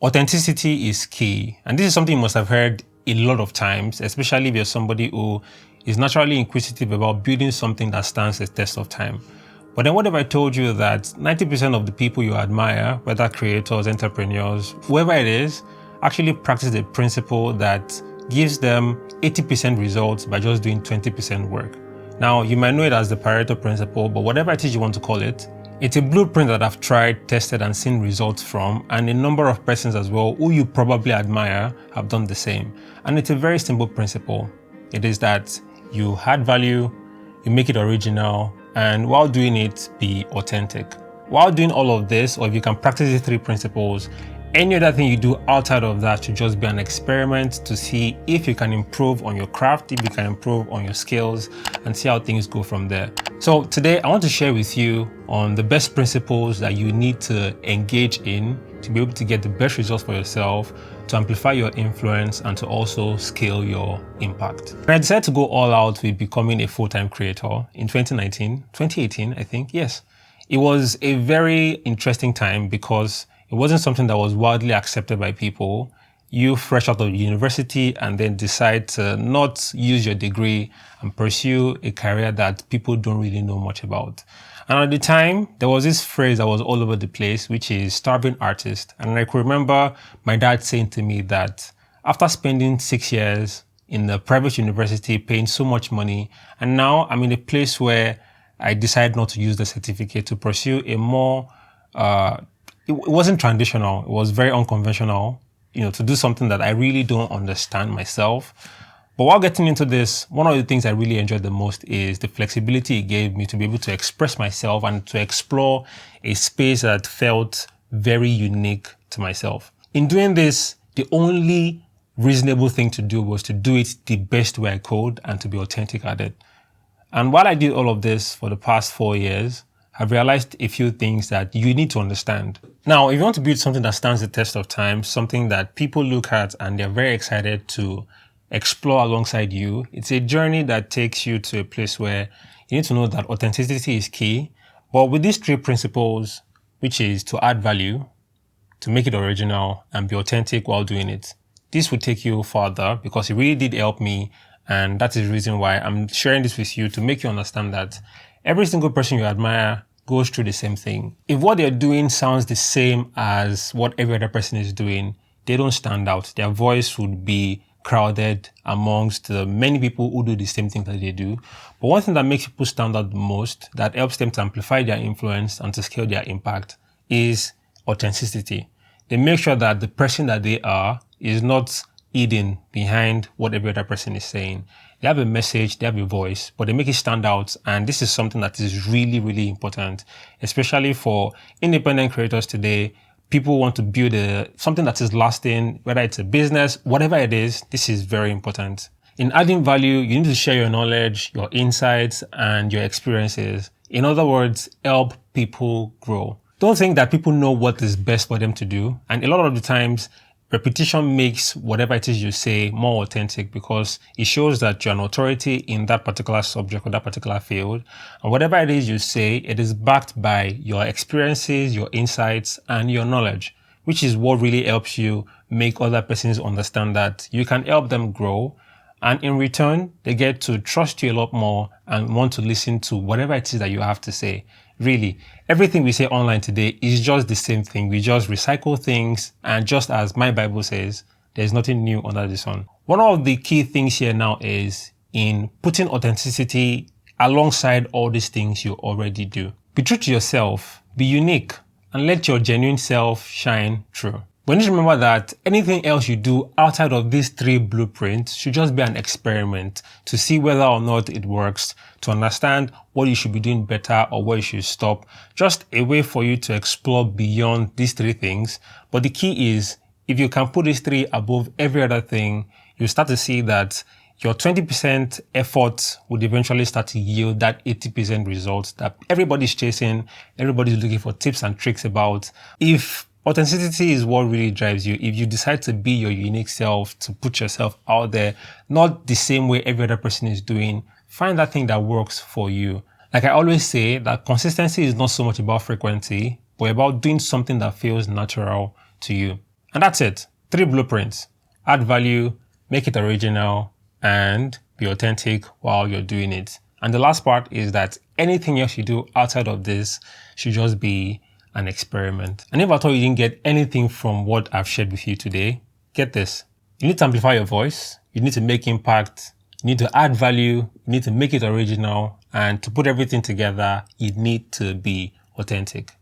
Authenticity is key, and this is something you must have heard a lot of times, especially if you're somebody who is naturally inquisitive about building something that stands the test of time. But then what if I told you that 90% of the people you admire, whether creators, entrepreneurs, whoever it is, actually practice the principle that gives them 80% results by just doing 20% work? Now, you might know it as the Pareto principle, but whatever it is you want to call it, it's a blueprint that I've tried, tested, and seen results from, and a number of persons as well who you probably admire have done the same. And it's a very simple principle. It is that you add value, you make it original, and while doing it, be authentic. While doing all of this, or if you can practice these three principles, any other thing you do outside of that should just be an experiment to see if you can improve on your craft, if you can improve on your skills, and see how things go from there. So today I want to share with you on the best principles that you need to engage in to be able to get the best results for yourself, to amplify your influence, and to also scale your impact. And I decided to go all out with becoming a full-time creator in 2018, I think. Yes, it was a very interesting time because it wasn't something that was widely accepted by people. You fresh out of university and then decide to not use your degree and pursue a career that people don't really know much about. And at the time, there was this phrase that was all over the place, which is starving artist. And I could remember my dad saying to me that after spending 6 years in a private university, paying so much money, and now I'm in a place where I decided not to use the certificate to pursue a more, it wasn't traditional, it was very unconventional, to do something that I really don't understand myself. But while getting into this, one of the things I really enjoyed the most is the flexibility it gave me to be able to express myself and to explore a space that felt very unique to myself. In doing this, the only reasonable thing to do was to do it the best way I could and to be authentic at it. And while I did all of this for the past 4 years, I've realized a few things that you need to understand. Now, if you want to build something that stands the test of time, something that people look at and they're very excited to explore alongside you, it's a journey that takes you to a place where you need to know that authenticity is key. But with these three principles, which is to add value, to make it original, and be authentic while doing it, this will take you further because it really did help me. And that is the reason why I'm sharing this with you, to make you understand that every single person you admire goes through the same thing. If what they're doing sounds the same as what every other person is doing, they don't stand out. Their voice would be crowded amongst the many people who do the same thing that they do. But one thing that makes people stand out the most, that helps them to amplify their influence and to scale their impact, is authenticity. They make sure that the person that they are is not hidden behind what every other person is saying. They have a message, they have a voice, but they make it stand out. And this is something that is really, really important, especially for independent creators today. People want to build something that is lasting, whether it's a business, whatever it is, this is very important. In adding value, you need to share your knowledge, your insights, and your experiences. In other words, help people grow. Don't think that people know what is best for them to do. And a lot of the times, repetition makes whatever it is you say more authentic because it shows that you're an authority in that particular subject or that particular field. And whatever it is you say, it is backed by your experiences, your insights, and your knowledge, which is what really helps you make other persons understand that you can help them grow. And in return, they get to trust you a lot more and want to listen to whatever it is that you have to say. Really, everything we say online today is just the same thing. We just recycle things, and just as my Bible says, there's nothing new under the sun. One of the key things here now is in putting authenticity alongside all these things you already do. Be true to yourself, be unique, and let your genuine self shine through. We need to remember that anything else you do outside of these three blueprints should just be an experiment to see whether or not it works, to understand what you should be doing better or where you should stop. Just a way for you to explore beyond these three things. But the key is, if you can put these three above every other thing, you start to see that your 20% effort would eventually start to yield that 80% result that everybody's chasing, everybody's looking for tips and tricks about. If authenticity is what really drives you, if you decide to be your unique self, to put yourself out there, not the same way every other person is doing, find that thing that works for you. Like I always say, that consistency is not so much about frequency, but about doing something that feels natural to you. And that's it. 3 blueprints. Add value, make it original, and be authentic while you're doing it. And the last part is that anything else you do outside of this should just be an experiment. And if at all you didn't get anything from what I've shared with you today, get this. You need to amplify your voice. You need to make impact. You need to add value. You need to make it original. And to put everything together, you need to be authentic.